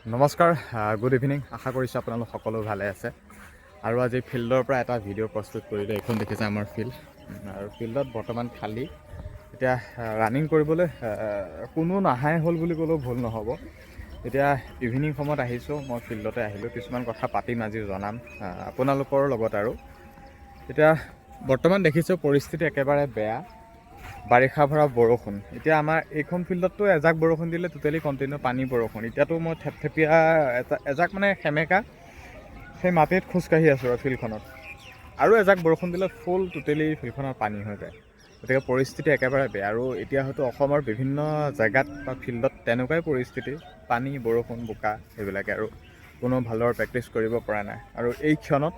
নমস্কাৰ, good evening. আশা কৰিছোঁ আপোনালোক সকলো ভালে আছে। আৰু আজি ফিল্ডৰ পৰা এটা ভিডিঅ' প্ৰস্তুত কৰিলোঁ। এইখন দেখিছে আমাৰ ফিল্ড, আৰু ফিল্ডত বৰ্তমান খালী। এতিয়া ৰানিং কৰিবলৈ কোনো নাহাই হ'ল বুলি ক'লেও ভুল নহ'ব। এতিয়া ইভিনিং সময়ত আহিছোঁ, মই ফিল্ডতে আহিলোঁ। কিছুমান কথা পাতিম আজি, জনাম আপোনালোকৰ লগত। আৰু এতিয়া বৰ্তমান দেখিছোঁ পৰিস্থিতি একেবাৰে বেয়া। বাৰিষা ভৰা বৰষুণ। এতিয়া আমাৰ এইখন ফিল্ডততো এজাক বৰষুণ দিলে টোটেলি কণ্টিনিউ পানী বৰষুণ। এতিয়াতো মই থেপথেপীয়া এজাক মানে সেমেকা সেই মাটিত খোজকাঢ়ি আছোঁ আৰু ফিল্ডখনত। আৰু এজাক বৰষুণ দিলে ফুল টোটেলি ফিল্ডখনত পানী হৈ যায়। গতিকে পৰিস্থিতি একেবাৰে বেয়া। আৰু এতিয়া হয়তো অসমৰ বিভিন্ন জেগাত বা ফিল্ডত তেনেকুৱাই পৰিস্থিতি, পানী, বৰষুণ, বোকা এইবিলাকে। আৰু কোনো ভালদৰে প্ৰেক্টিছ কৰিব পৰা নাই আৰু এই ক্ষণত।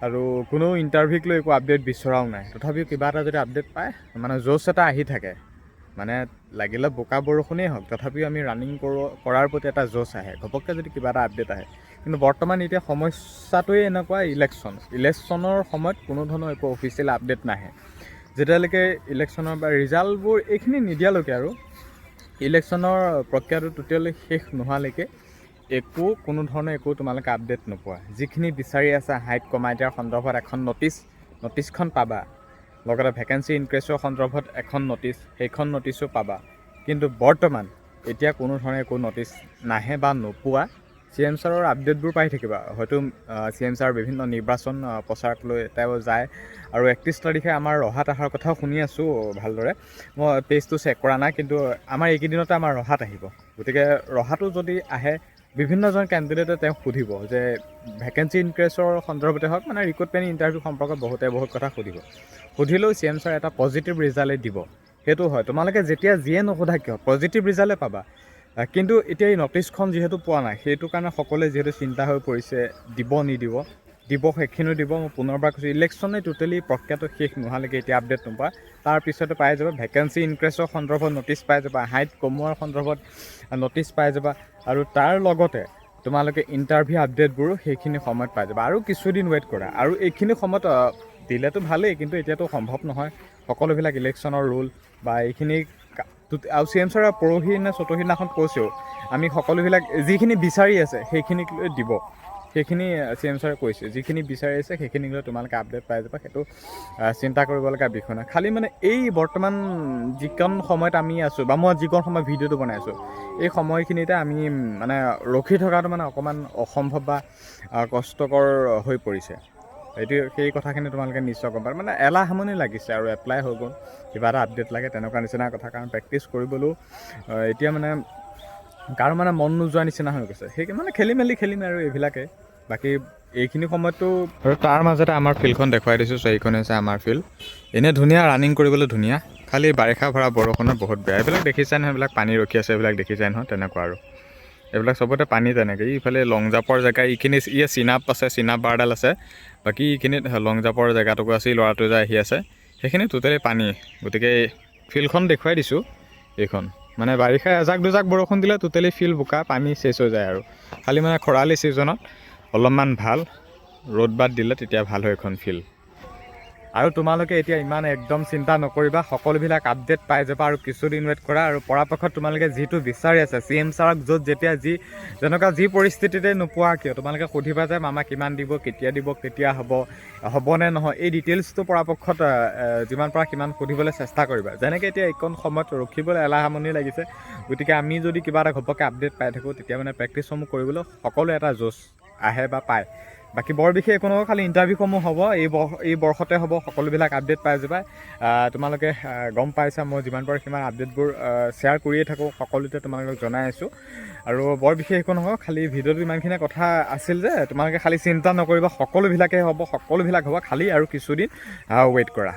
আৰু কোনো ইণ্টাৰভিউক লৈ একো আপডেট বিচৰাও নাই। তথাপিও কিবা এটা যদি আপডেট পায়, মানে জোচ এটা আহি থাকে, মানে লাগিলে বোকা বৰষুণেই হওক, তথাপিও আমি ৰানিং কৰাৰ প্ৰতি এটা জোচ আহে ঘপককৈ যদি কিবা এটা আপডেট আহে। কিন্তু বৰ্তমান এতিয়া সমস্যাটোৱে এনেকুৱা, ইলেকশ্যনৰ সময়ত কোনো ধৰণৰ একো অফিচিয়েল আপডেট নাহে। যেতিয়ালৈকে ইলেকশ্যনৰ বা ৰিজাল্টবোৰ এইখিনি নিদিয়ালৈকে আৰু ইলেকশ্যনৰ প্ৰক্ৰিয়াটো টোটেলি শেষ নোহোৱালৈকে কোনো ধৰণৰ তোমালোকে আপডেট নোপোৱা। যিখিনি বিচাৰি আছা, হাইট কমাই দিয়াৰ সন্দৰ্ভত এখন নটিছখন পাবা। লগতে ভেকেঞ্চি ইনক্ৰিজৰ সন্দৰ্ভত এখন সেইখন নটিছো পাবা। কিন্তু বৰ্তমান এতিয়া কোনো ধৰণৰ একো নটিছ নাহে বা নোপোৱা। CM ছাৰৰ আপডেটবোৰ পাই থাকিবা। হয়তো CM ছাৰ বিভিন্ন নিৰ্বাচন প্ৰচাৰক লৈ তেওঁ যায়। আৰু 31 তাৰিখে আমাৰ ৰহাত অহাৰ কথাও শুনি আছোঁ ভালদৰে। মই পেজটো চেক কৰা নাই, কিন্তু আমাৰ এইকেইদিনতে আমাৰ ৰহাত আহিব। গতিকে ৰহাটো যদি আহে, বিভিন্নজন কেণ্ডিডেটে তেওঁক সুধিব যে ভেকেঞ্চি ইনক্ৰিজৰ সন্দৰ্ভতে হওক, মানে ৰিক্ৰুটমেণ্ট ইণ্টাৰভিউ সম্পৰ্কত বহুত কথা সুধিলেও CM ছাৰ এটা পজিটিভ ৰিজাল্টেই দিব। সেইটো হয়, তোমালোকে যেতিয়া যিয়ে নোসোধা কিয় পজিটিভ ৰিজাল্টে পাবা। কিন্তু এতিয়া এই নটিছখন যিহেতু পোৱা নাই, সেইটো কাৰণে সকলোৱে যিহেতু চিন্তা হৈ পৰিছে, দিব নিদিব। সেইখিনিও দিব। মই পুনৰবাৰ কৈছোঁ, ইলেকশ্যনে টোটেলি প্ৰক্ৰিয়াটো শেষ নোহোৱালৈকে এতিয়া আপডেট নোপোৱা। তাৰপিছতে পাই যাবা ভেকেঞ্চি ইনক্ৰিজৰ সন্দৰ্ভত নটিছ পাই যাবা, হাইট কমোৱাৰ সন্দৰ্ভত নটিছ পাই যাবা। আৰু তাৰ লগতে তোমালোকে ইণ্টাৰভিউ আপডেটবোৰো সেইখিনি সময়ত পাই যাবা। আৰু কিছুদিন ৱেইট কৰা। আৰু এইখিনি সময়ত দিলেতো ভালেই, কিন্তু এতিয়াতো সম্ভৱ নহয়। সকলোবিলাক ইলেকশ্যনৰ ৰুল বা এইখিনি আৰু CM ছাৰে পৰহি নে চতুৰ্থিদিনাখন কৈছেও, আমি সকলোবিলাক যিখিনি বিচাৰি আছে সেইখিনিক লৈ দিব। সেইখিনি CM ছাৰে কৈছে, যিখিনি বিচাৰি আছে সেইখিনিক লৈ তোমালোকে আপডেট পাই যাবা। সেইটো চিন্তা কৰিবলগীয়া বিষয় নহয়। খালি মানে এই বৰ্তমান যিকণ সময়ত আমি আছোঁ, বা মই যিকণ সময় ভিডিঅ'টো বনাই আছোঁ, এই সময়খিনিতে আমি মানে ৰখি থকাটো মানে অকণমান অসম্ভৱ বা কষ্টকৰ হৈ পৰিছে। সেই কথাখিনি তোমালোকে নিশ্চয় গম পাবা। মানে এলাহমনি লাগিছে আৰু এপ্লাই হৈ গ'ল, কিবা এটা আপডেট লাগে, তেনেকুৱা নিচিনা কথা। কাৰণ প্ৰেক্টিছ কৰিবলৈও এতিয়া মানে কাৰো মানে মন নোযোৱা নিচিনা হৈ গৈছে। সেই মানে খেলি মেলি আৰু এইবিলাকে। বাকী এইখিনি সময়ততো আৰু তাৰ মাজতে আমাৰ ফিল্ডখন দেখুৱাই দিছোঁ। এইখন হৈছে আমাৰ ফিল্ড। এনেই ধুনীয়া, ৰানিং কৰিবলৈ ধুনীয়া। খালি বাৰিষা ভৰা বৰষুণত বহুত বেয়া। এইবিলাক দেখিছাই নহয়, এইবিলাক পানী ৰখি আছে, এইবিলাক দেখিছাই নহয়, তেনেকুৱা আৰু এইবিলাক চবতে পানী তেনেকৈ। ইফালে লং জাপৰ জেগা, এইখিনি চিনাপ আছে, চিনাপ বাৰডাল আছে। বাকী এইখিনিত লং জাপৰ জেগাটুকু আছে, ল'ৰাটো যে আহি আছে, সেইখিনি টোটেলি পানী। গতিকে ফিল্ডখন দেখুৱাই দিছোঁ। এইখন মানে বাৰিষা এজাক দুজাক বৰষুণ দিলে টোটেলি ফিল্ড বোকা, পানী চেচ হৈ যায়। আৰু খালি মানে খৰালি ছিজনত অলপমান ভাল, ৰ'দ বাদ দিলে তেতিয়া ভাল হয় এইখন ফিল্ড। আৰু তোমালোকে এতিয়া ইমান একদম চিন্তা নকৰিবা, সকলোবিলাক আপডেট পাই যাবা। আৰু কিছুদিন ৱেইট কৰা। আৰু পৰাপক্ষত তোমালোকে যিটো বিচাৰি আছে, CM ছাৰক যেতিয়া যেনেকুৱা যি পৰিস্থিতিতে নোপোৱা কিয়, তোমালোকে সুধিবা যে মামা কিমান দিব, কেতিয়া হ'বনে নহয়। এই ডিটেইলছটো পৰাপক্ষত যিমান পৰা সিমান সুধিবলৈ চেষ্টা কৰিবা। যেনেকৈ এতিয়া এইকণ সময়ত ৰখিবলৈ এলাহমনি লাগিছে। গতিকে আমি যদি কিবা এটা ঘপককৈ আপডেট পাই থাকোঁ, তেতিয়া মানে প্ৰেক্টিছসমূহ কৰিবলৈ সকলোৱে এটা জোচ আহে বা পায়। বাকী বৰ বিশেষ একো নহয়, খালি ইণ্টাৰভিউসমূহ হ'ব এই বৰ্ষতে হ'ব। সকলোবিলাক আপডেট পাই যাবা। তোমালোকে গম পাইছা, মই যিমান পাৰোঁ সিমান আপডেটবোৰ শ্বেয়াৰ কৰিয়ে থাকোঁ, সকলোতে তোমালোকক জনাই আছোঁ। আৰু বৰ বিশেষ একো নহয়, খালি ভিডিঅ'টো ইমানখিনিয়ে কথা আছিল যে তোমালোকে খালি চিন্তা নকৰিবা, সকলোবিলাক হ'ব। খালি আৰু কিছুদিন ৱেইট কৰা।